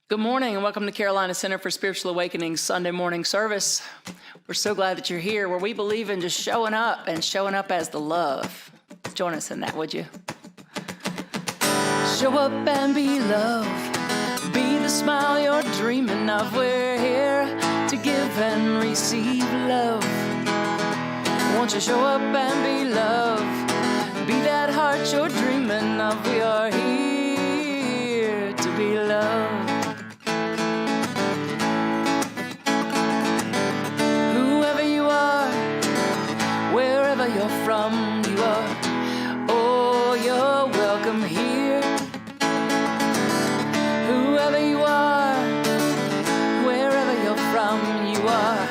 Good morning and welcome to Carolina Center for Spiritual Awakening Sunday morning service. We're so glad that you're here, where we believe in just showing up and showing up as the love. Join us in that, would you? Show up and be love. Be the smile you're dreaming of. We're here to give and receive love. Won't you show up and be love? Be that heart you're dreaming of. We are here to be love. Wherever you're from, you are, oh, you're welcome here. Whoever you are, wherever you're from, you are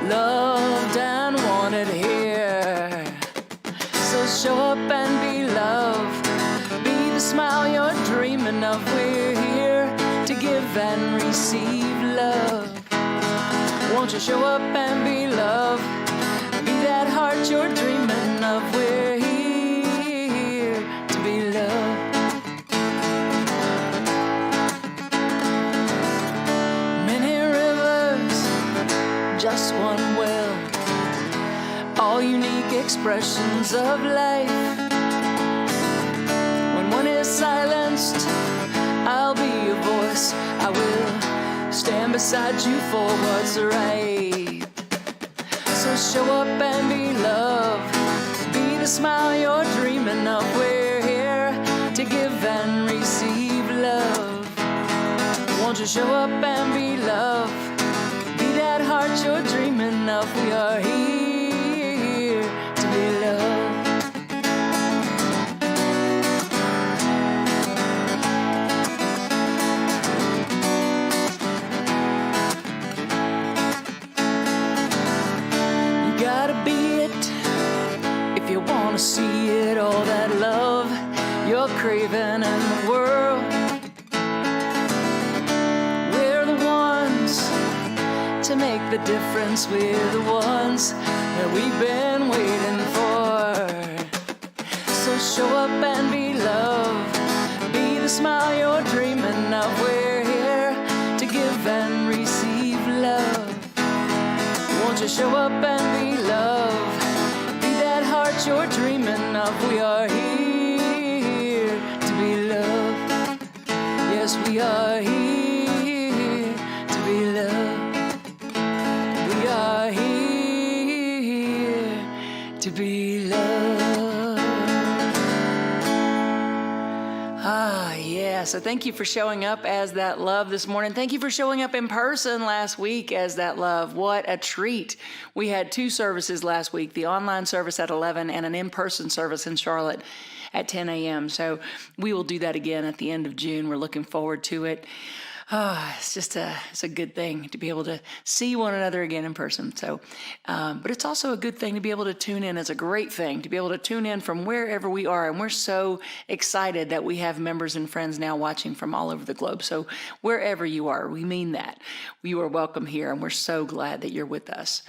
loved and wanted here. So show up and be love. Be the smile you're dreaming of. We're here to give and receive love. Won't you show up and be love? That heart you're dreaming of. We're here to be loved. Many rivers, just one well, all unique expressions of life. When one is silenced, I'll be your voice. I will stand beside you for what's right. So show up and be love. Be the smile you're dreaming of. We're here to give and receive love. Won't you show up and be love? Be that heart you're dreaming of. We are here to be loved. Gotta be it if you wanna see it. All that love you're craving in the world. We're the ones to make the difference. We're the ones that we've been waiting for. So show up and be love. Be the smile you're dreaming of. We're here to give and receive love. Won't you show up and be love? Be that heart you're dreaming of. We are here to be loved. Yes, we are here to be loved. We are here to be loved. So thank you for showing up as that love this morning. Thank you for showing up in person last week as that love. What a treat. We had 2 services last week, the online service at 11 and an in-person service in Charlotte at 10 a.m. So we will do that again at the end of June. We're looking forward to it. It's a good thing to be able to see one another again in person. So, but it's also a good thing to be able to tune in. It's a great thing to be able to tune in from wherever we are. And we're so excited that we have members and friends now watching from all over the globe. So wherever you are, we mean that. You are welcome here. And we're so glad that you're with us.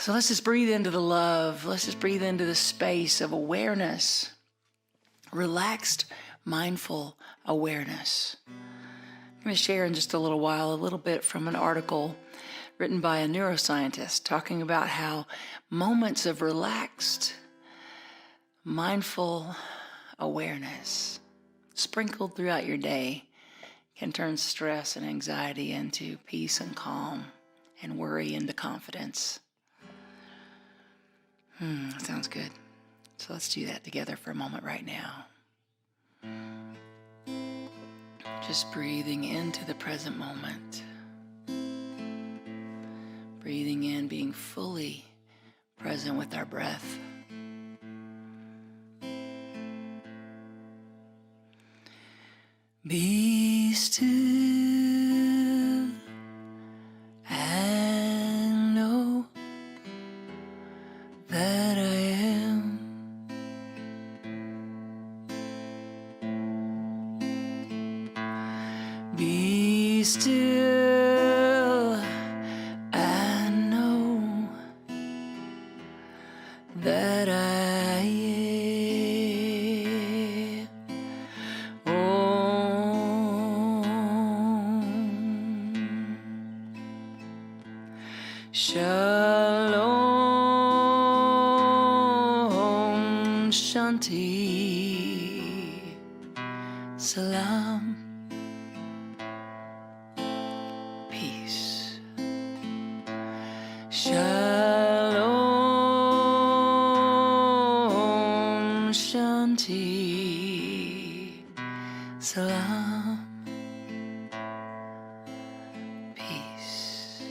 So let's just breathe into the love. Let's just breathe into the space of awareness. Relaxed, mindful awareness. I'm going to share in just a little while a little bit from an article written by a neuroscientist talking about how moments of relaxed, mindful awareness sprinkled throughout your day can turn stress and anxiety into peace and calm and worry into confidence. Sounds good. So let's do that together for a moment right now. Just breathing into the present moment. Breathing in, being fully present with our breath. Be still and know that I am. Be still and know that I am. Oh, Shalom, Shanti, Salam, peace. Shalom, Shanti, Salam, peace.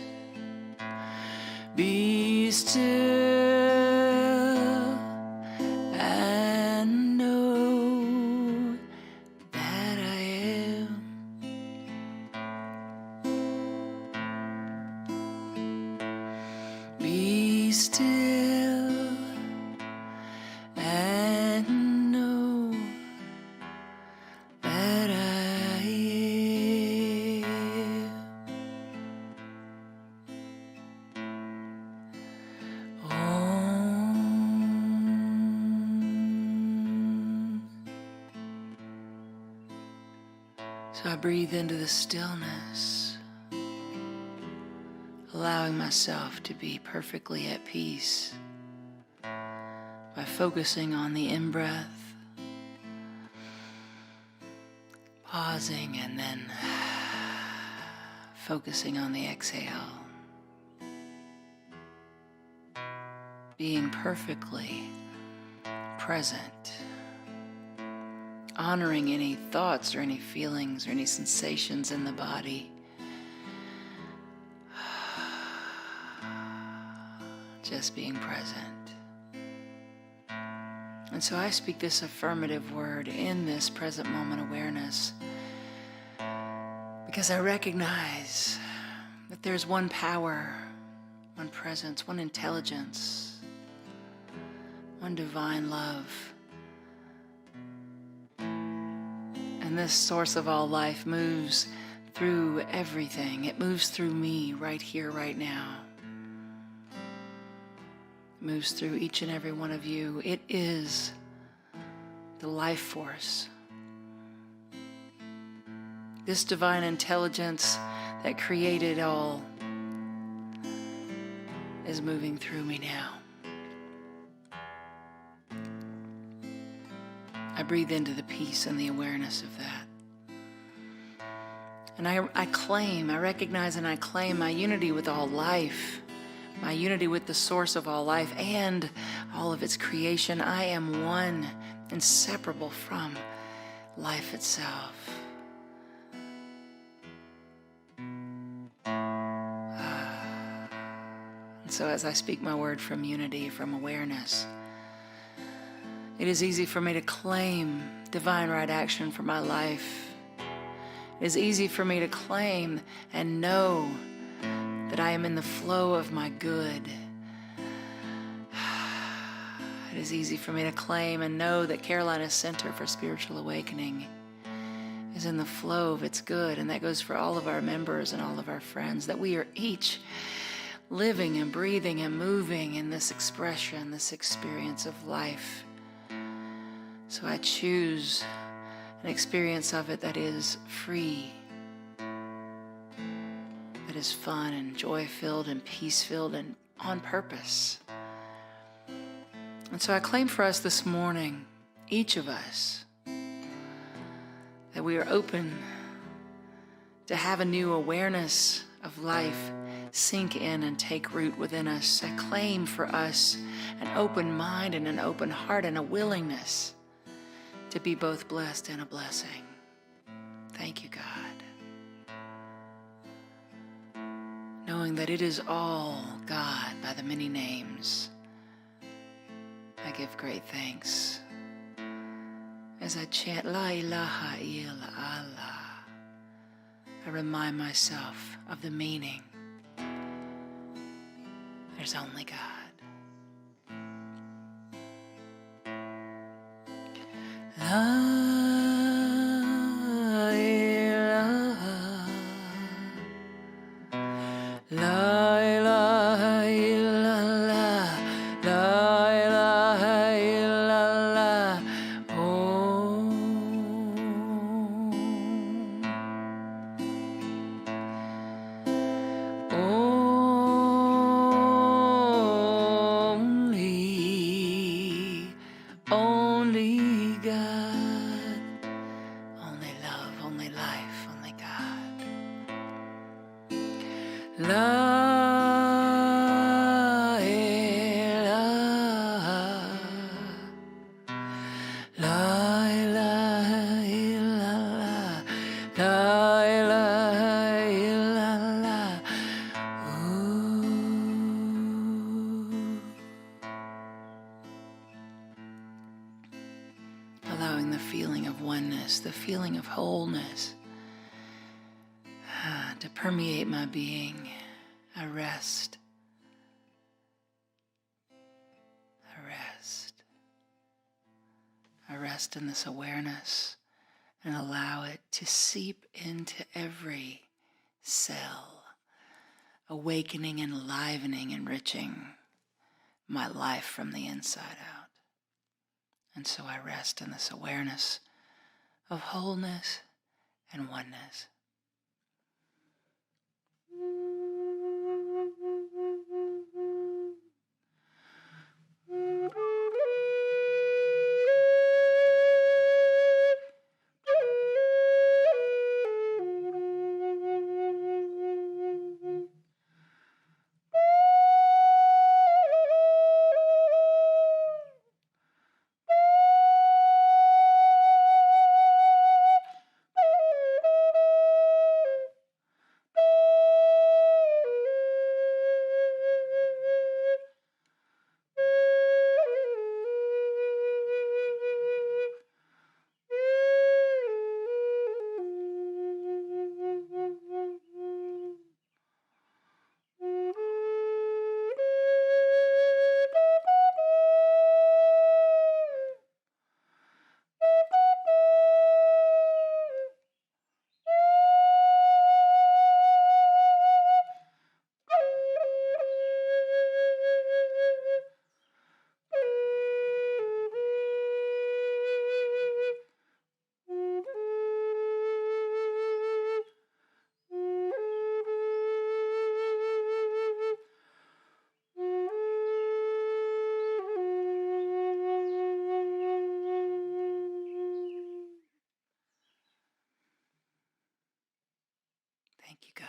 Be still and know that I am. Be still and know that I am. So I breathe into the stillness, allowing myself to be perfectly at peace by focusing on the in-breath, pausing, and then focusing on the exhale. Being perfectly present, honoring any thoughts or any feelings or any sensations in the body. Just being present. And so I speak this affirmative word in this present moment awareness because I recognize that there's one power, one presence, one intelligence, one divine love. And this source of all life moves through everything. It moves through me right here, right now. It moves through each and every one of you. It is the life force. This divine intelligence that created all is moving through me now. I breathe into the peace and the awareness of that. And I recognize and I claim my unity with all life, my unity with the source of all life and all of its creation. I am one, inseparable from life itself. And so as I speak my word from unity, from awareness, it is easy for me to claim divine right action for my life. It is easy for me to claim and know that I am in the flow of my good. It is easy for me to claim and know that Carolina's Center for Spiritual Awakening is in the flow of its good, and that goes for all of our members and all of our friends, that we are each living and breathing and moving in this expression, this experience of life. So I choose an experience of it that is free, that is fun and joy-filled and peace-filled and on purpose. And so I claim for us this morning, each of us, that we are open to have a new awareness of life sink in and take root within us. I claim for us an open mind and an open heart and a willingness to be both blessed and a blessing. Thank you, God. Knowing that it is all God by the many names, I give great thanks as I chant La ilaha illallah. I remind myself of the meaning. There's only God. La ilaha, la ilaha illallah, la ilaha illallah. the feeling of oneness, the feeling of wholeness to permeate my being. I rest. I rest. I rest in this awareness and allow it to seep into every cell, awakening, enlivening, enriching my life from the inside out. And so I rest in this awareness of wholeness and oneness. Thank you, God.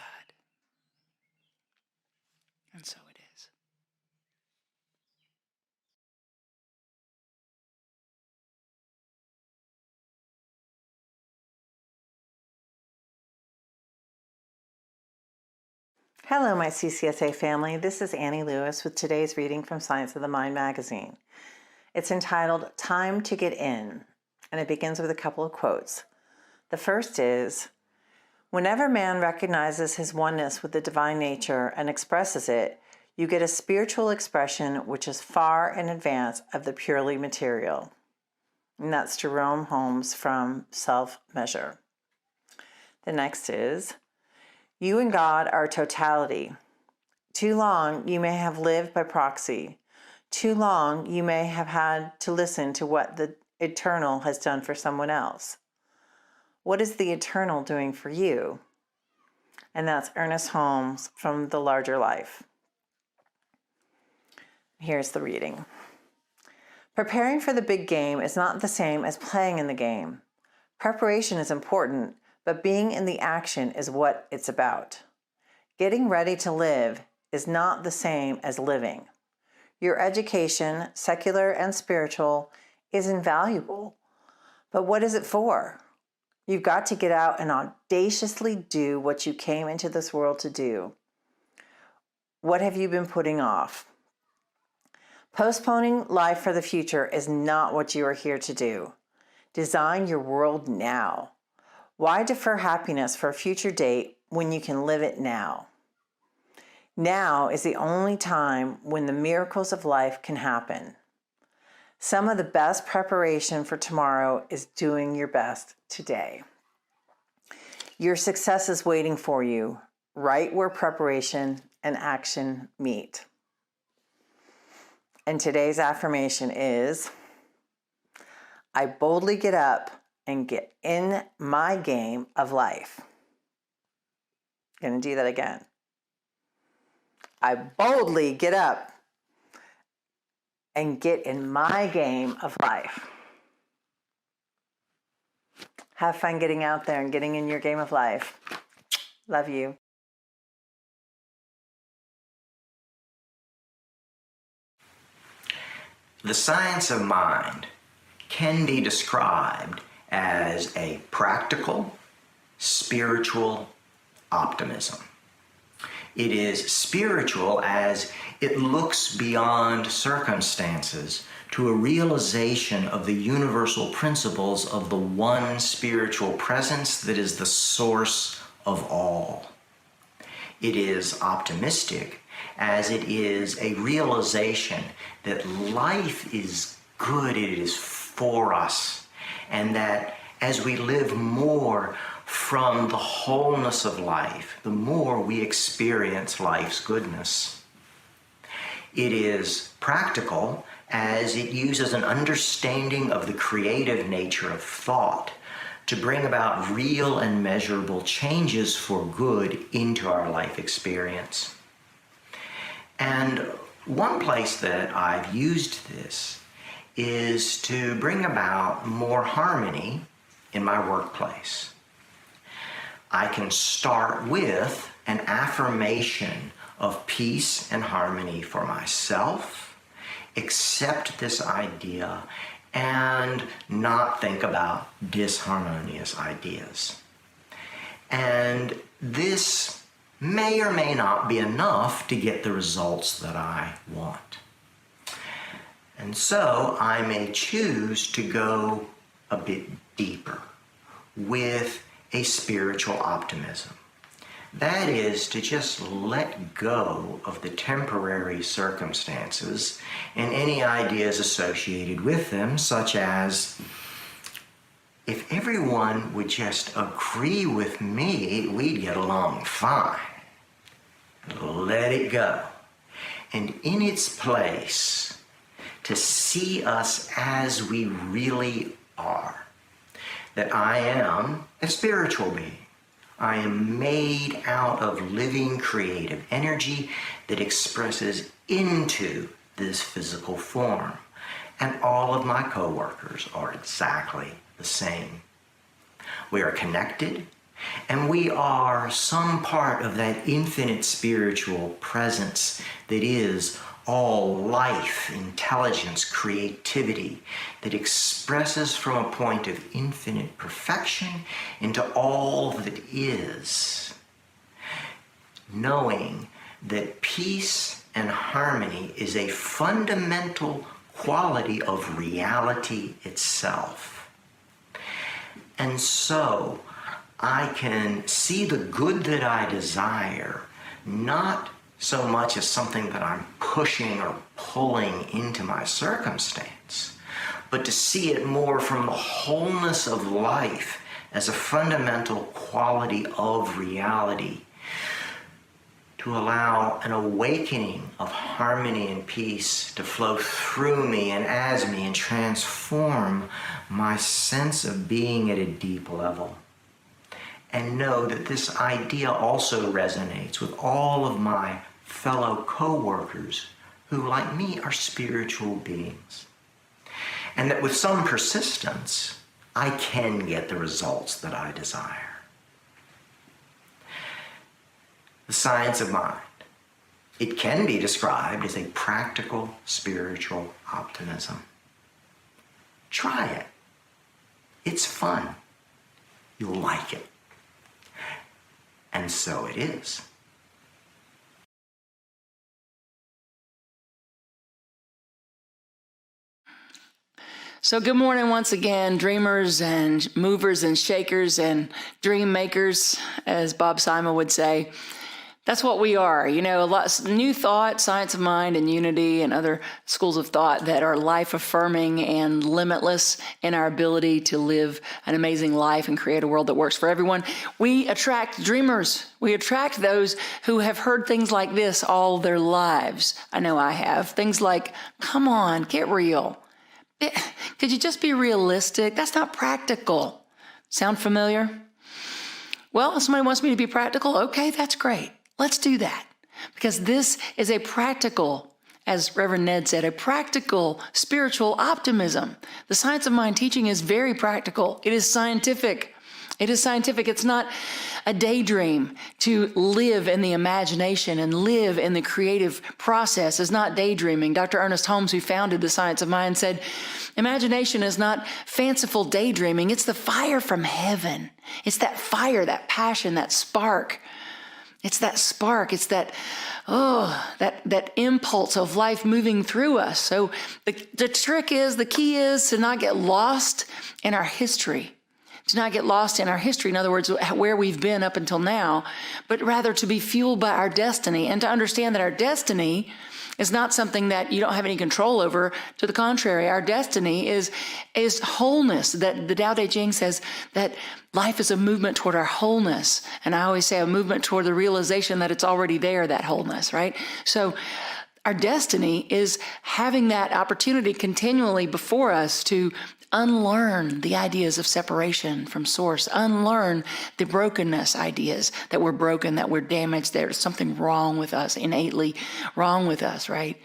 And so it is. Hello, my CCSA family. This is Annie Lewis with today's reading from Science of the Mind magazine. It's entitled Time to Get In, and it begins with a couple of quotes. The first is, "Whenever man recognizes his oneness with the divine nature and expresses it, you get a spiritual expression which is far in advance of the purely material." And that's Jerome Holmes from Self-Measure. The next is, "You and God are totality. Too long you may have lived by proxy. Too long you may have had to listen to what the eternal has done for someone else. What is the eternal doing for you?" And that's Ernest Holmes from The Larger Life. Here's the reading. Preparing for the big game is not the same as playing in the game. Preparation is important, but being in the action is what it's about. Getting ready to live is not the same as living. Your education, secular and spiritual, is invaluable, but what is it for? You've got to get out and audaciously do what you came into this world to do. What have you been putting off? Postponing life for the future is not what you are here to do. Design your world now. Why defer happiness for a future date when you can live it now? Now is the only time when the miracles of life can happen. Some of the best preparation for tomorrow is doing your best today. Your success is waiting for you, right where preparation and action meet. And today's affirmation is, I boldly get up and get in my game of life. Gonna do that again. I boldly get up and get in my game of life. Have fun getting out there and getting in your game of life. Love you. The science of mind can be described as a practical, spiritual optimism. It is spiritual as it looks beyond circumstances to a realization of the universal principles of the one spiritual presence that is the source of all. It is optimistic as it is a realization that life is good, it is for us, and that as we live more from the wholeness of life, the more we experience life's goodness. It is practical as it uses an understanding of the creative nature of thought to bring about real and measurable changes for good into our life experience. And one place that I've used this is to bring about more harmony in my workplace. I can start with an affirmation of peace and harmony for myself, accept this idea, and not think about disharmonious ideas. And this may or may not be enough to get the results that I want. And so I may choose to go a bit deeper with a spiritual optimism. That is to just let go of the temporary circumstances and any ideas associated with them, such as, if everyone would just agree with me, we'd get along fine. Let it go. And in its place, to see us as we really are. That I am a spiritual being. I am made out of living creative energy that expresses into this physical form. And all of my coworkers are exactly the same. We are connected, and we are some part of that infinite spiritual presence that is all life, intelligence, creativity, that expresses from a point of infinite perfection into all that is. Knowing that peace and harmony is a fundamental quality of reality itself. And so I can see the good that I desire, not so much as something that I'm pushing or pulling into my circumstance, but to see it more from the wholeness of life as a fundamental quality of reality, to allow an awakening of harmony and peace to flow through me and as me and transform my sense of being at a deep level. And know that this idea also resonates with all of my fellow co-workers who, like me, are spiritual beings. And that with some persistence, I can get the results that I desire. The science of mind. It can be described as a practical spiritual optimism. Try it. It's fun. You'll like it. And so it is. So good morning once again, dreamers and movers and shakers and dream makers, as Bob Simon would say. That's what we are. You know, new thought, science of mind and unity and other schools of thought that are life-affirming and limitless in our ability to live an amazing life and create a world that works for everyone. We attract dreamers. We attract those who have heard things like this all their lives. I know I have. Things like, come on, get real. Could you just be realistic? That's not practical. Sound familiar? Well, if somebody wants me to be practical, okay, that's great. Let's do that. Because this is a practical, as Reverend Ned said, a practical spiritual optimism. The science of mind teaching is very practical. It is scientific. It is scientific. It's not a daydream. To live in the imagination and live in the creative process is not daydreaming. Dr. Ernest Holmes, who founded the science of mind, said, imagination is not fanciful daydreaming. It's the fire from heaven. It's that fire, that passion, that spark. It's that spark. It's that, that impulse of life moving through us. So the key is to not get lost in our history. To not get lost in our history, in other words, where we've been up until now, but rather to be fueled by our destiny and to understand that our destiny is not something that you don't have any control over. To the contrary, our destiny is wholeness. That the Tao Te Ching says that life is a movement toward our wholeness. And I always say a movement toward the realization that it's already there, that wholeness, right? So our destiny is having that opportunity continually before us to unlearn the ideas of separation from source, unlearn the brokenness ideas that we're broken, that we're damaged, there's something wrong with us, innately wrong with us, right?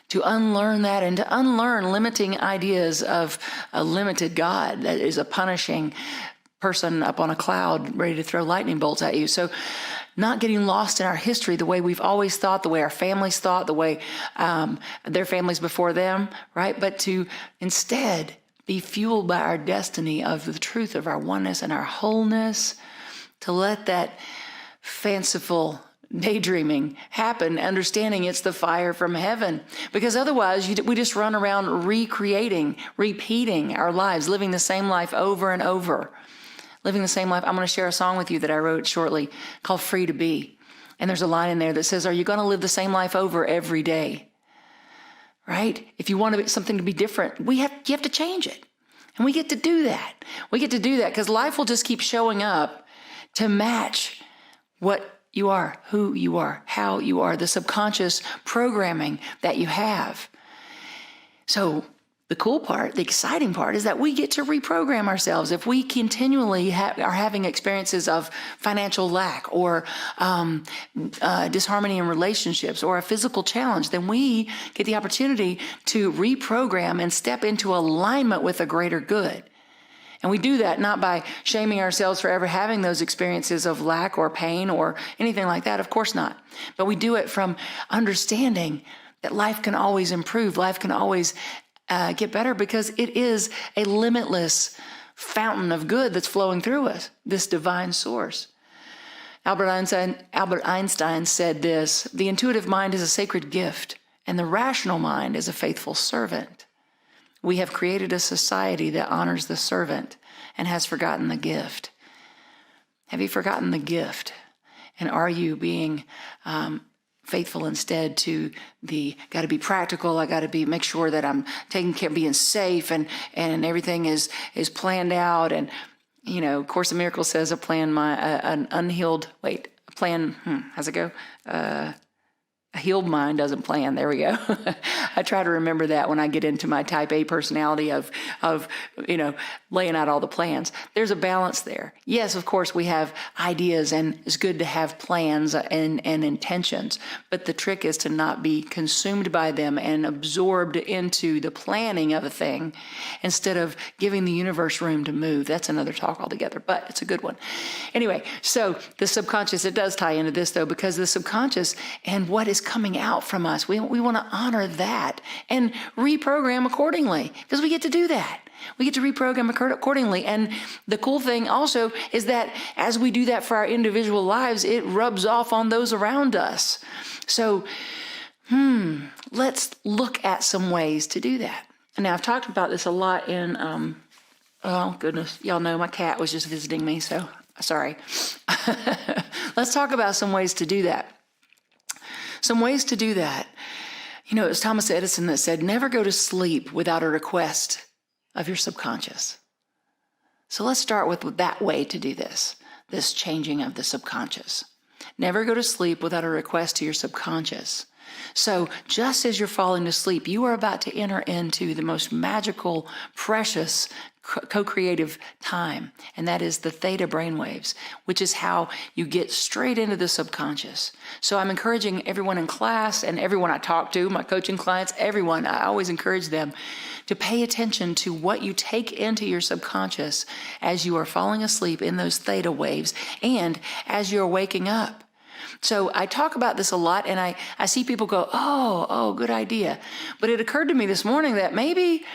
To unlearn that and to unlearn limiting ideas of a limited God that is a punishing person up on a cloud ready to throw lightning bolts at you. So not getting lost in our history the way we've always thought, the way our families thought, the way their families before them, right? But to instead be fueled by our destiny of the truth of our oneness and our wholeness, to let that fanciful daydreaming happen, understanding it's the fire from heaven. Because otherwise, we just run around recreating, repeating our lives, living the same life over and over. Living the same life. I'm going to share a song with you that I wrote shortly called Free to Be. And there's a line in there that says, are you going to live the same life over every day? Right? If you want something to be different, you have to change it. And we get to do that. We get to do that because life will just keep showing up to match what you are, who you are, how you are, the subconscious programming that you have. So the cool part, the exciting part is that we get to reprogram ourselves. If we continually are having experiences of financial lack or disharmony in relationships or a physical challenge, then we get the opportunity to reprogram and step into alignment with a greater good. And we do that not by shaming ourselves for ever having those experiences of lack or pain or anything like that. Of course not. But we do it from understanding that life can always improve. Life can always get better because it is a limitless fountain of good that's flowing through us, this divine source. Albert Einstein said this: the intuitive mind is a sacred gift, and the rational mind is a faithful servant. We have created a society that honors the servant and has forgotten the gift. Have you forgotten the gift? And are you being faithful instead to the got to be practical? I got to make sure that I'm taking care, being safe, and everything is planned out. And Course in Miracles says how's it go? A healed mind doesn't plan. There we go. I try to remember that when I get into my type A personality of laying out all the plans. There's a balance there. Yes, of course, we have ideas, and it's good to have plans and intentions. But the trick is to not be consumed by them and absorbed into the planning of a thing instead of giving the universe room to move. That's another talk altogether, but it's a good one. Anyway, so the subconscious, it does tie into this, though, because the subconscious and what is coming out from us, we want to honor that and reprogram accordingly, because we get to do that. We get to reprogram accordingly. And the cool thing also is that as we do that for our individual lives, it rubs off on those around us. So, let's look at some ways to do that. Now, I've talked about this a lot in, oh goodness, y'all know my cat was just visiting me, so sorry. Let's talk about some ways to do that. Some ways to do that. It was Thomas Edison that said, never go to sleep without a request of your subconscious. So let's start with that way to do this changing of the subconscious. Never go to sleep without a request to your subconscious. So just as you're falling to sleep, you are about to enter into the most magical, precious, co-creative time, and that is the theta brainwaves, which is how you get straight into the subconscious. So I'm encouraging everyone in class and everyone I talk to, my coaching clients, everyone, I always encourage them to pay attention to what you take into your subconscious as you are falling asleep in those theta waves and as you're waking up. So I talk about this a lot, and I see people go, oh, good idea. But it occurred to me this morning that maybe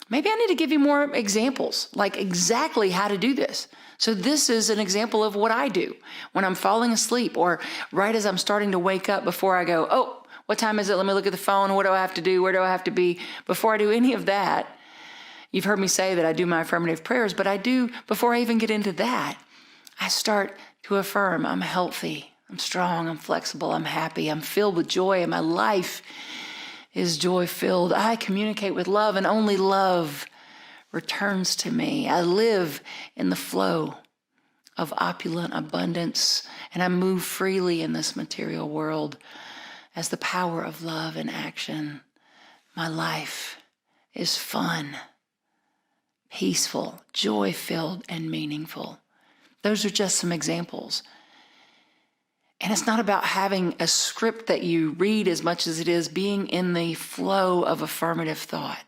maybe I need to give you more examples, like exactly how to do this. So this is an example of what I do when I'm falling asleep or right as I'm starting to wake up before I go, oh, what time is it? Let me look at the phone. What do I have to do? Where do I have to be? Before I do any of that, you've heard me say that I do my affirmative prayers, but I do, before I even get into that, I start to affirm I'm healthy, I'm strong, I'm flexible, I'm happy, I'm filled with joy, and my life is joy-filled. I communicate with love, and only love returns to me. I live in the flow of opulent abundance, and I move freely in this material world as the power of love in action. My life is fun, peaceful, joy-filled, and meaningful. Those are just some examples. And it's not about having a script that you read as much as it is being in the flow of affirmative thought.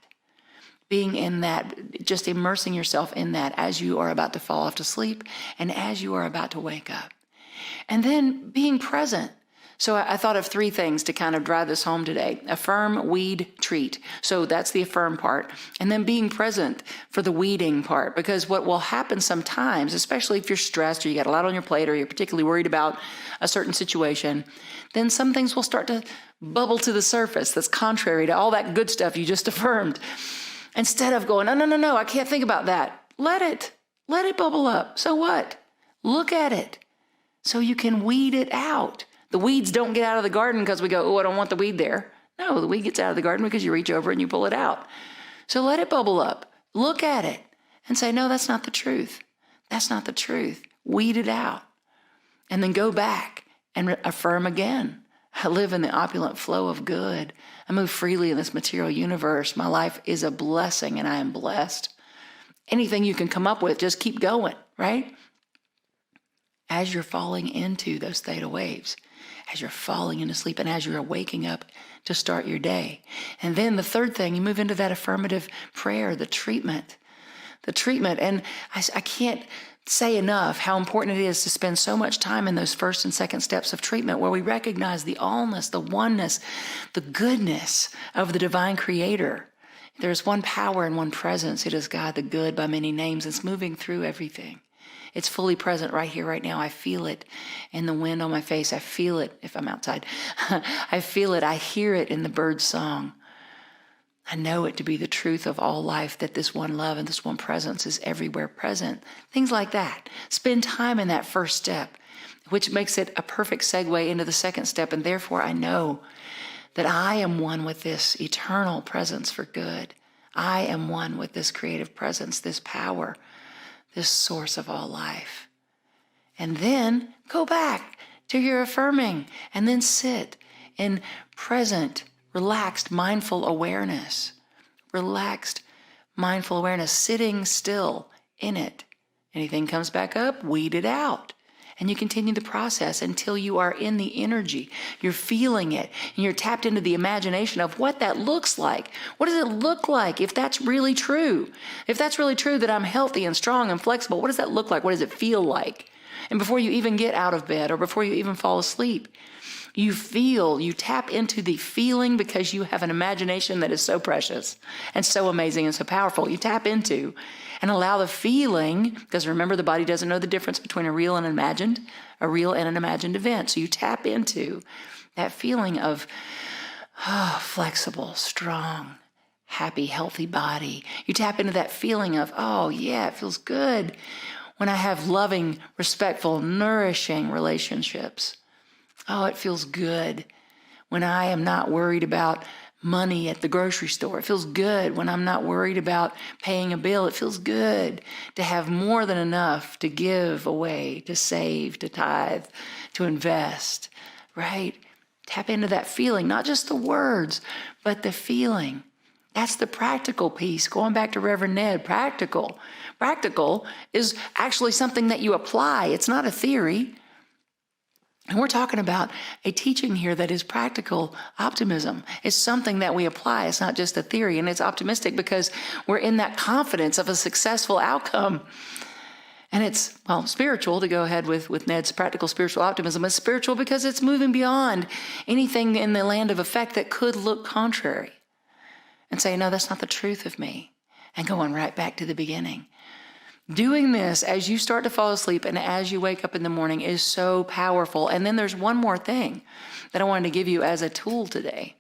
Being in that, just immersing yourself in that as you are about to fall off to sleep and as you are about to wake up. And then being present. So I thought of 3 things to kind of drive this home today. Affirm, weed, treat. So that's the affirm part. And then being present for the weeding part. Because what will happen sometimes, especially if you're stressed or you got a lot on your plate or you're particularly worried about a certain situation, then some things will start to bubble to the surface that's contrary to all that good stuff you just affirmed. Instead of going, no, I can't think about that. Let it bubble up. So what? Look at it so you can weed it out. The weeds don't get out of the garden because we go, oh, I don't want the weed there. No, the weed gets out of the garden because you reach over and you pull it out. So let it bubble up. Look at it and say, no, that's not the truth. That's not the truth. Weed it out. And then go back and affirm again. I live in the opulent flow of good. I move freely in this material universe. My life is a blessing and I am blessed. Anything you can come up with, just keep going, right? As you're falling into those theta waves, as you're falling into sleep and as you're waking up to start your day. And then the third thing, you move into that affirmative prayer, the treatment. And I can't say enough how important it is to spend so much time in those first and second steps of treatment where we recognize the allness, the oneness, the goodness of the divine creator. There is one power and one presence. It is God, the good by many names. It's moving through everything. It's fully present right here, right now. I feel it in the wind on my face. I feel it if I'm outside. I feel it. I hear it in the bird's song. I know it to be the truth of all life, that this one love and this one presence is everywhere present. Things like that. Spend time in that first step, which makes it a perfect segue into the second step. And therefore, I know that I am one with this eternal presence for good. I am one with this creative presence, this power, this source of all life. And then go back to your affirming and then sit in present, relaxed, mindful awareness. Relaxed, mindful awareness, sitting still in it. Anything comes back up, weed it out. And you continue the process until you are in the energy. You're feeling it. And you're tapped into the imagination of what that looks like. What does it look like if that's really true? If that's really true that I'm healthy and strong and flexible, what does that look like? What does it feel like? And before you even get out of bed or before you even fall asleep, you tap into the feeling because you have an imagination that is so precious and so amazing and so powerful. You tap into and allow the feeling, because remember, the body doesn't know the difference between a real and an imagined event. So you tap into that feeling of flexible, strong, happy, healthy body. You tap into that feeling of, oh yeah, it feels good when I have loving, respectful, nourishing relationships. Oh, it feels good when I am not worried about money at the grocery store. It feels good when I'm not worried about paying a bill. It feels good to have more than enough to give away, to save, to tithe, to invest, right? Tap into that feeling, not just the words, but the feeling. That's the practical piece. Going back to Reverend Ned, practical. Practical is actually something that you apply. It's not a theory. And we're talking about a teaching here that is practical optimism. It's something that we apply. It's not just a theory. And it's optimistic because we're in that confidence of a successful outcome. And it's, spiritual, to go ahead with Ned's practical spiritual optimism. It's spiritual because it's moving beyond anything in the land of effect that could look contrary. And say, no, that's not the truth of me. and going right back to the beginning. Doing this as you start to fall asleep and as you wake up in the morning is so powerful. And then there's one more thing that I wanted to give you as a tool today.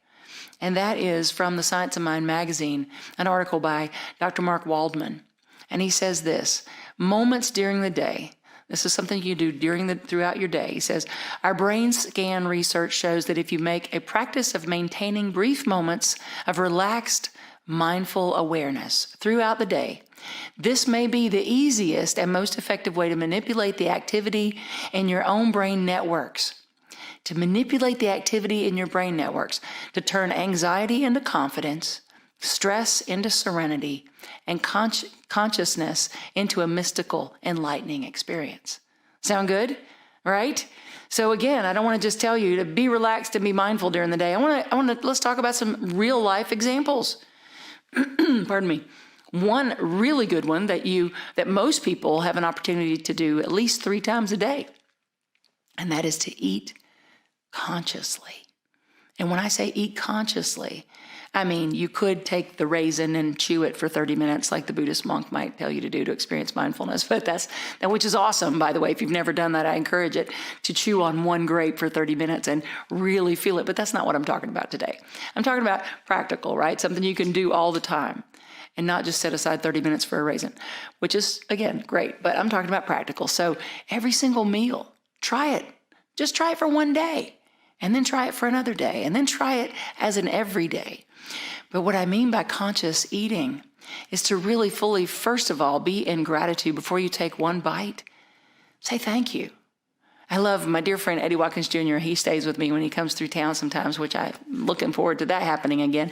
And that is from the Science of Mind magazine, an article by Dr. Mark Waldman. And he says this: moments during the day. This is something you do throughout your day. He says, our brain scan research shows that if you make a practice of maintaining brief moments of relaxed, mindful awareness throughout the day, this may be the easiest and most effective way to manipulate the activity in your own brain networks. To manipulate the activity in your brain networks, to turn anxiety into confidence, stress into serenity, and consciousness into a mystical, enlightening experience. Sound good? Right? So again, I don't want to just tell you to be relaxed and be mindful during the day. Let's talk about some real life examples. Pardon me. One really good one that most people have an opportunity to do at least 3 times a day, and that is to eat consciously. And when I say eat consciously, I mean, you could take the raisin and chew it for 30 minutes like the Buddhist monk might tell you to do to experience mindfulness. But which is awesome, by the way. If you've never done that, I encourage it, to chew on one grape for 30 minutes and really feel it. But that's not what I'm talking about today. I'm talking about practical, right? Something you can do all the time and not just set aside 30 minutes for a raisin, which is, again, great. But I'm talking about practical. So every single meal, try it. Just try it for one day, and then try it for another day, and then try it as an everyday. But what I mean by conscious eating is to really fully, first of all, be in gratitude before you take one bite. Say thank you. I love my dear friend Eddie Watkins Jr. He stays with me when he comes through town sometimes, which I'm looking forward to that happening again.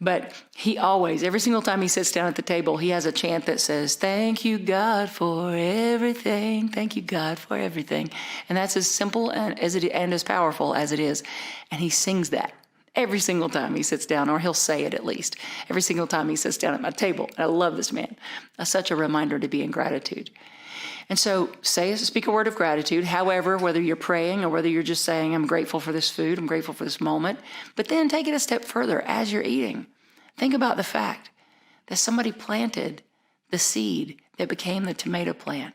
But he always, every single time he sits down at the table, he has a chant that says, thank you, God, for everything. Thank you, God, for everything. And that's as simple and as powerful as it is. And he sings that every single time he sits down, or he'll say it at least, every single time he sits down at my table. And I love this man. That's such a reminder to be in gratitude. And so speak a word of gratitude. However, whether you're praying or whether you're just saying, I'm grateful for this food, I'm grateful for this moment, but then take it a step further as you're eating. Think about the fact that somebody planted the seed that became the tomato plant.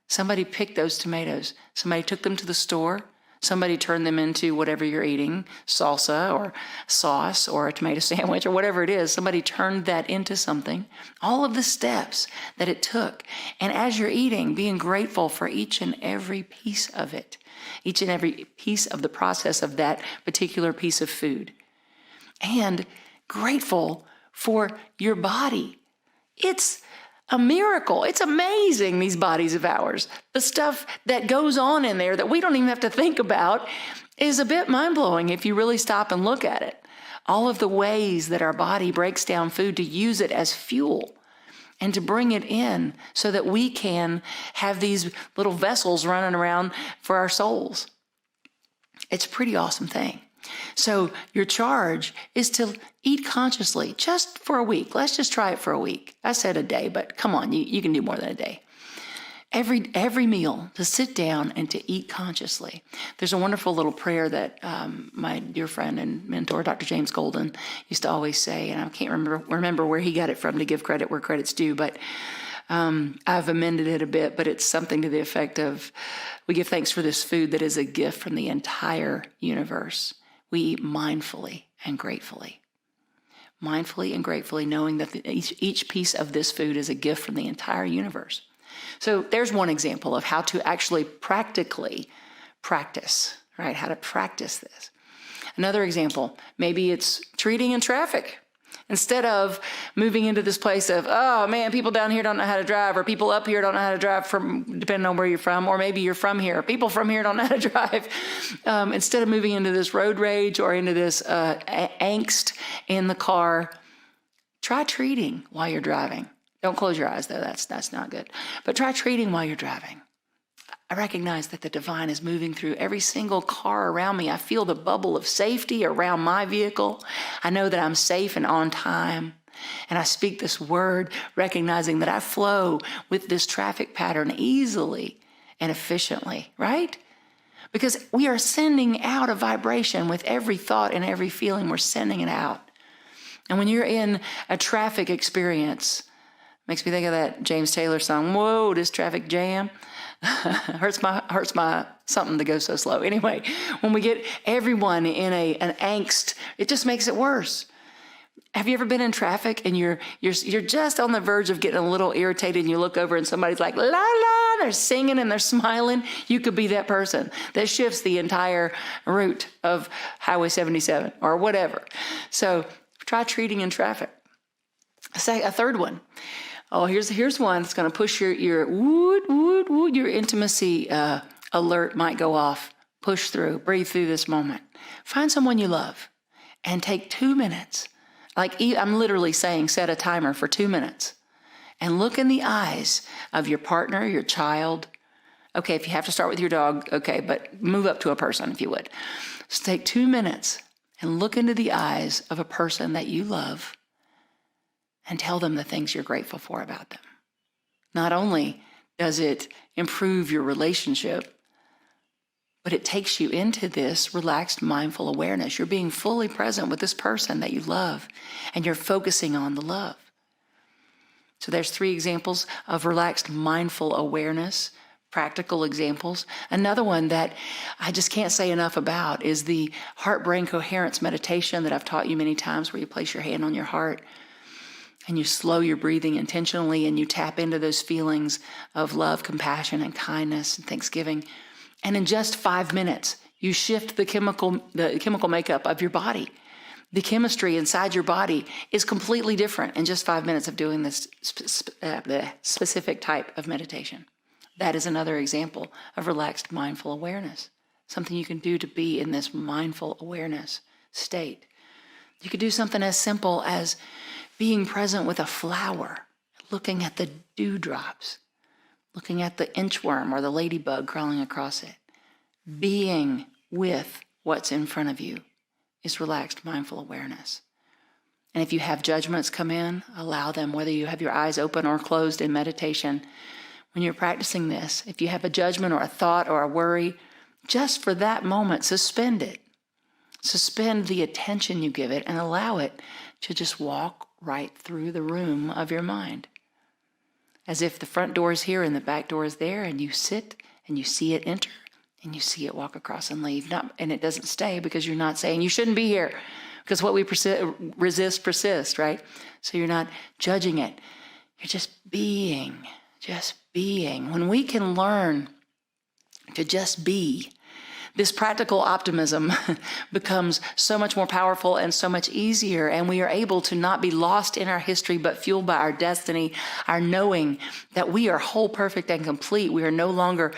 Somebody picked those tomatoes. Somebody took them to the store. Somebody turned them into whatever you're eating, salsa or sauce or a tomato sandwich or whatever it is. Somebody turned that into something. All of the steps that it took. And as you're eating, being grateful for each and every piece of it, each and every piece of the process of that particular piece of food. And grateful for your body. It's a miracle. It's amazing, these bodies of ours. The stuff that goes on in there that we don't even have to think about is a bit mind-blowing if you really stop and look at it. All of the ways that our body breaks down food to use it as fuel and to bring it in so that we can have these little vessels running around for our souls. It's a pretty awesome thing. So your charge is to eat consciously just for a week. Let's just try it for a week. I said a day, but come on, you can do more than a day. Every meal, to sit down and to eat consciously. There's a wonderful little prayer that my dear friend and mentor, Dr. James Golden, used to always say, and I can't remember where he got it from to give credit where credit's due, but I've amended it a bit, but it's something to the effect of, we give thanks for this food that is a gift from the entire universe. We eat mindfully and gratefully. Mindfully and gratefully, knowing that each piece of this food is a gift from the entire universe. So there's one example of how to actually practically practice, right? How to practice this. Another example, maybe it's treating in traffic. Instead of moving into this place of, oh man, people down here don't know how to drive, or people up here don't know how to drive, depending on where you're from, or maybe you're from here. People from here don't know how to drive. Instead of moving into this road rage or into this angst in the car, try treating while you're driving. Don't close your eyes, though. That's not good. But try treating while you're driving. I recognize that the divine is moving through every single car around me. I feel the bubble of safety around my vehicle. I know that I'm safe and on time. And I speak this word, recognizing that I flow with this traffic pattern easily and efficiently, right? Because we are sending out a vibration with every thought and every feeling. We're sending it out. And when you're in a traffic experience, makes me think of that James Taylor song, "Whoa, this traffic jam." hurts my something to go so slow. Anyway, when we get everyone in an angst, it just makes it worse. Have you ever been in traffic and you're just on the verge of getting a little irritated and you look over and somebody's like, la la, they're singing and they're smiling? You could be that person that shifts the entire route of Highway 77 or whatever. So try treating in traffic. A third one. Oh, here's one that's going to push your intimacy alert might go off. Push through, breathe through this moment. Find someone you love and take 2 minutes. Like I'm literally saying, set a timer for 2 minutes and look in the eyes of your partner, your child. Okay, if you have to start with your dog, okay, but move up to a person if you would. So take 2 minutes and look into the eyes of a person that you love and tell them the things you're grateful for about them. Not only does it improve your relationship, but it takes you into this relaxed, mindful awareness. You're being fully present with this person that you love, and you're focusing on the love. So there's 3 examples of relaxed, mindful awareness, practical examples. Another one that I just can't say enough about is the heart-brain coherence meditation that I've taught you many times, where you place your hand on your heart and you slow your breathing intentionally and you tap into those feelings of love, compassion, and kindness and thanksgiving. And in just 5 minutes, you shift the chemical makeup of your body. The chemistry inside your body is completely different in just 5 minutes of doing this specific type of meditation. That is another example of relaxed mindful awareness, something you can do to be in this mindful awareness state. You could do something as simple as being present with a flower, looking at the dewdrops, looking at the inchworm or the ladybug crawling across it. Being with what's in front of you is relaxed mindful awareness. And if you have judgments come in, allow them, whether you have your eyes open or closed in meditation. When you're practicing this, if you have a judgment or a thought or a worry, just for that moment, suspend it. Suspend the attention you give it and allow it to just walk right through the room of your mind. As if the front door is here and the back door is there, and you sit and you see it enter and you see it walk across and leave. And it doesn't stay because you're not saying you shouldn't be here, because what we resist persists, right? So you're not judging it. You're just being. When we can learn to just be, this practical optimism becomes so much more powerful and so much easier, and we are able to not be lost in our history, but fueled by our destiny, our knowing that we are whole, perfect, and complete. We are no longer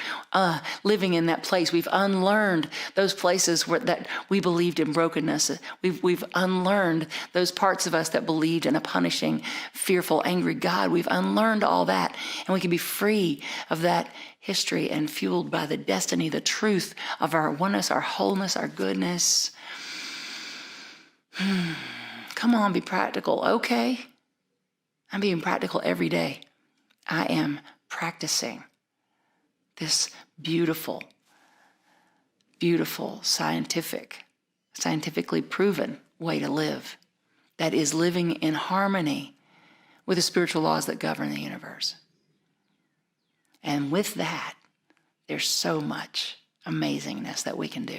living in that place. We've unlearned those places that we believed in brokenness. We've unlearned those parts of us that believed in a punishing, fearful, angry God. We've unlearned all that, and we can be free of that history and fueled by the destiny, the truth of our oneness, our wholeness, our goodness. Come on, be practical. Okay. I'm being practical every day. I am practicing this beautiful, scientifically proven way to live that is living in harmony with the spiritual laws that govern the universe. And with that, there's so much amazingness that we can do.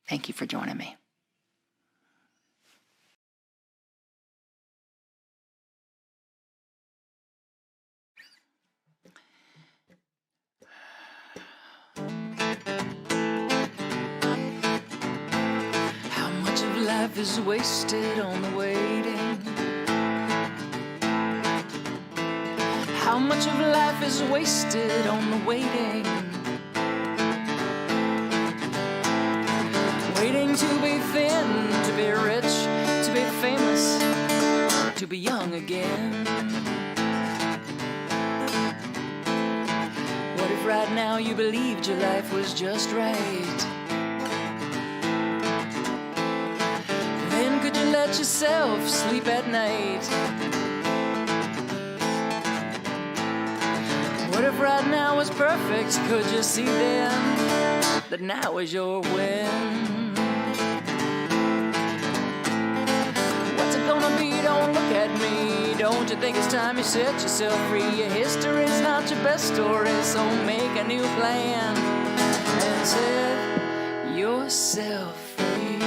Thank you for joining me. How much of life is wasted on the waiting? How much of life is wasted on the waiting? Waiting to be thin, to be rich, to be famous, to be young again. What if right now you believed your life was just right? Then could you let yourself sleep at night? What if right now was perfect? Could you see then that now is your win? you think it's time you set yourself free? Your history's not your best story, so make a new plan and set yourself free.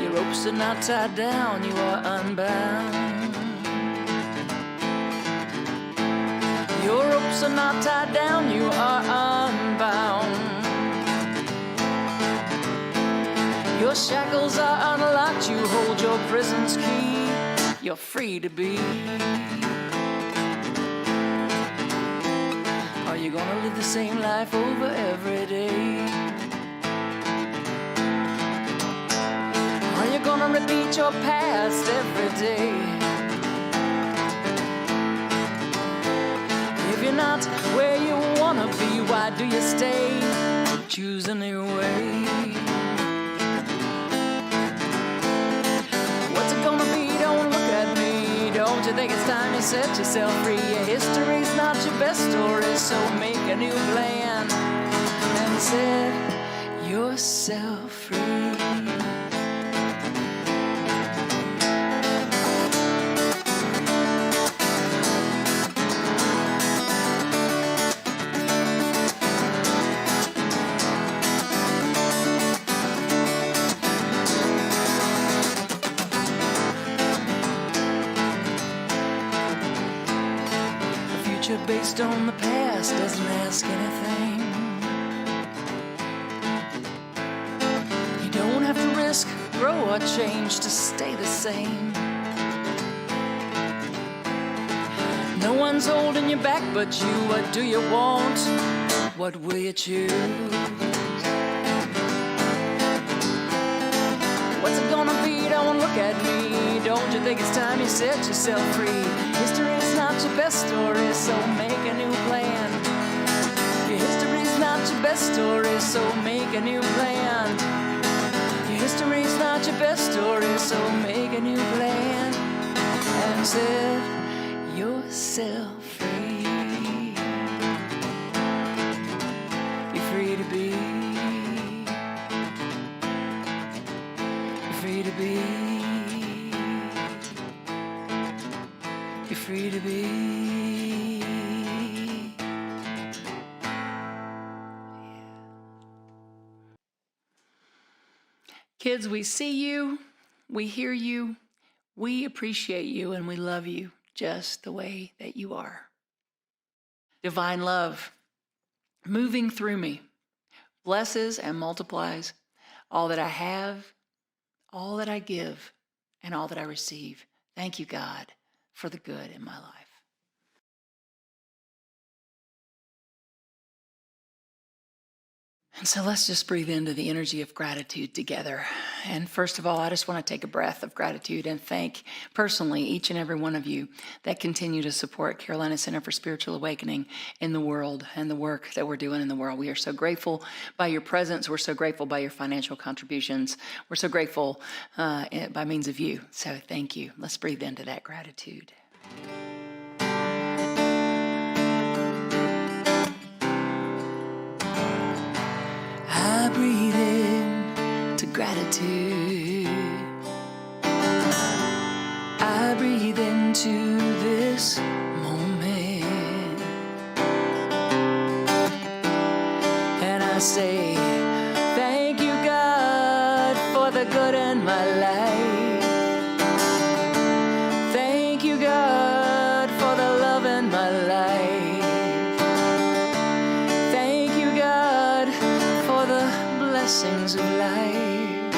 Your ropes are not tied down, you are unbound. Your ropes are not tied down, you are unbound. Your shackles are unlocked, you hold your prison's key. You're free to be. Are you gonna live the same life over every day? Are you gonna repeat your past every day? If you're not where you wanna be, why do you stay? Choose a new way. Don't you think it's time you set yourself free? Your history's not your best story, so make a new plan and set yourself free. Based on the past doesn't ask anything. You don't have to risk, grow, or change to stay the same. No one's holding you back but you. What do you want? What will you choose? What's it gonna be? Don't look at me. Don't you think it's time you set yourself free? History's not your best story, so make a new plan. Your history's not your best story, so make a new plan. Your history's not your best story, so make a new plan and set yourself free. You're free to be. You're free to be. You're free to be. Kids, we see you, we hear you, we appreciate you, and we love you just the way that you are. Divine love, moving through me, blesses and multiplies all that I have, all that I give, and all that I receive. Thank you, God, for the good in my life. And so let's just breathe into the energy of gratitude together. And first of all, I just want to take a breath of gratitude and thank personally each and every one of you that continue to support Carolina Center for Spiritual Awakening in the world and the work that we're doing in the world. We are so grateful by your presence. We're so grateful by your financial contributions. We're so grateful by means of you. So thank you. Let's breathe into that gratitude. I breathe in to gratitude. I breathe into this moment. And I say, thank you, God, for the good in my life. Thank you, God, for the love in my life. Blessings of life.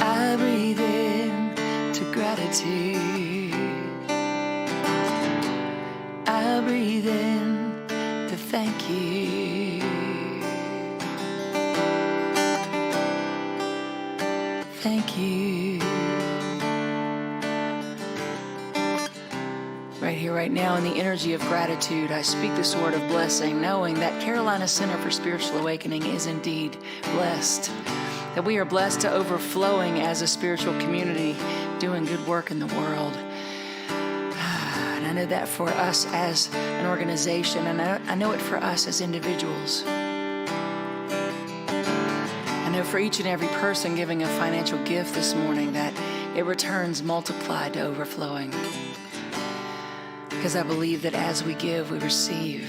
I breathe in to gratitude. I breathe in to thank you. Thank you. Right here, right now, in the energy of gratitude, I speak this word of blessing, knowing that Carolina Center for Spiritual Awakening is indeed blessed, that we are blessed to overflowing as a spiritual community, doing good work in the world. And I know that for us as an organization, and I know it for us as individuals. And know for each and every person giving a financial gift this morning that it returns multiplied to overflowing. Because I believe that as we give, we receive.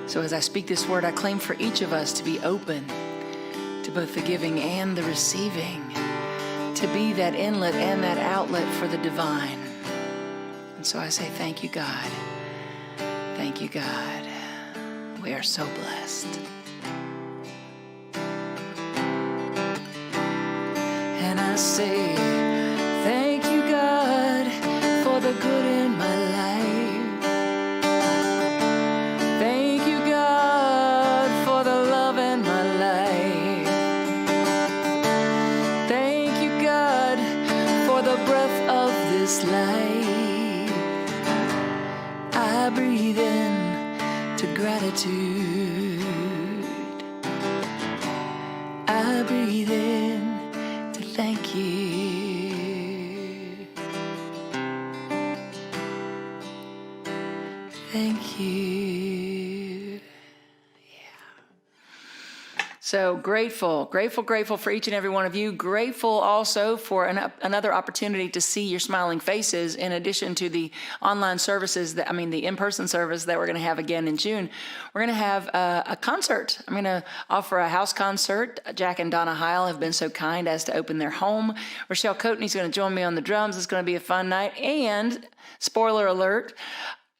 So as I speak this word, I claim for each of us to be open to both the giving and the receiving, to be that inlet and that outlet for the divine. And so I say, thank you, God. Thank you, God. We are so blessed. And I say, thank you, God, for the good in my life. Thank you, God, for the love in my life. Thank you, God, for the breath of this life. I breathe in to gratitude. I breathe in to thank you. Thank you. So grateful for each and every one of you. Grateful also for another opportunity to see your smiling faces in addition to the online services, the in-person service that we're going to have again in June. We're going to have a concert. I'm going to offer a house concert. Jack and Donna Heil have been so kind as to open their home. Rochelle Coatney's going to join me on the drums. It's going to be a fun night. And spoiler alert,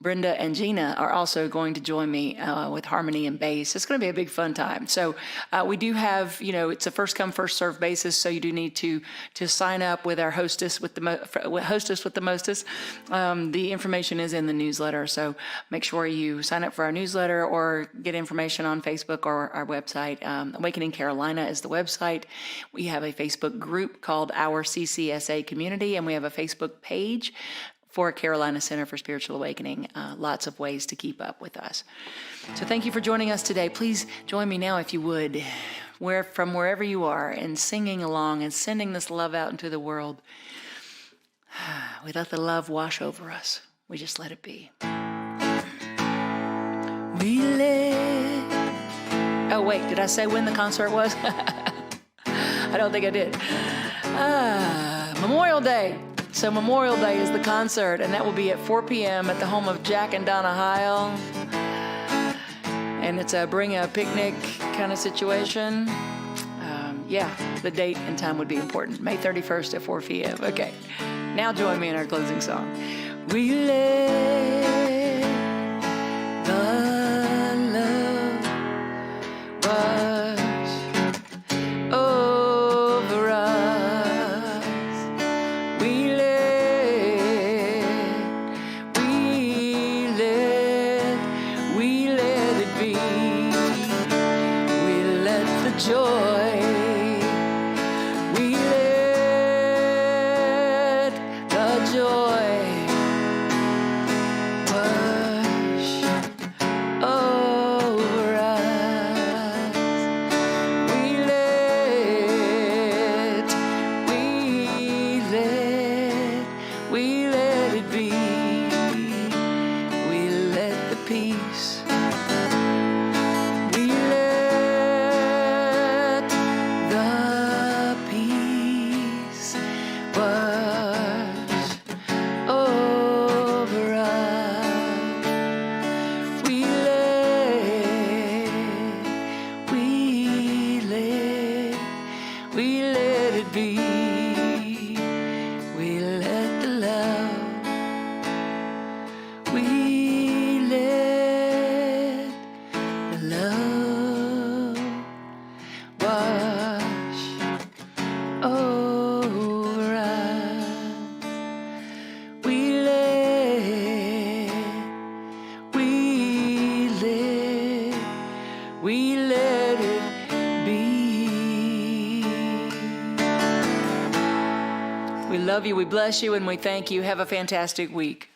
Brenda and Gina are also going to join me with harmony and bass. It's going to be a big fun time. So we do have, it's a first come first serve basis. So you do need to sign up with our hostess with the mostest. The information is in the newsletter. So make sure you sign up for our newsletter or get information on Facebook or our website. Awakening Carolina is the website. We have a Facebook group called Our CCSA Community, and we have a Facebook page for Carolina Center for Spiritual Awakening. Lots of ways to keep up with us. So thank you for joining us today. Please join me now, if you would, from wherever you are, and singing along and sending this love out into the world. We let the love wash over us. We just let it be. We let... Oh, wait, did I say when the concert was? I don't think I did. Memorial Day. So Memorial Day is the concert, and that will be at 4 p.m. at the home of Jack and Donna Heil. And it's a bring a picnic kind of situation. The date and time would be important. May 31st at 4 p.m. Okay, now join me in our closing song. We let the love wash over us. We let it be. We let the joy. We let the joy wash over us. We let it be. We let the peace. We let the peace wash over us. We let it be. We let the love. We let the love wash over us. We let it be. We love you, we bless you, and we thank you. Have a fantastic week.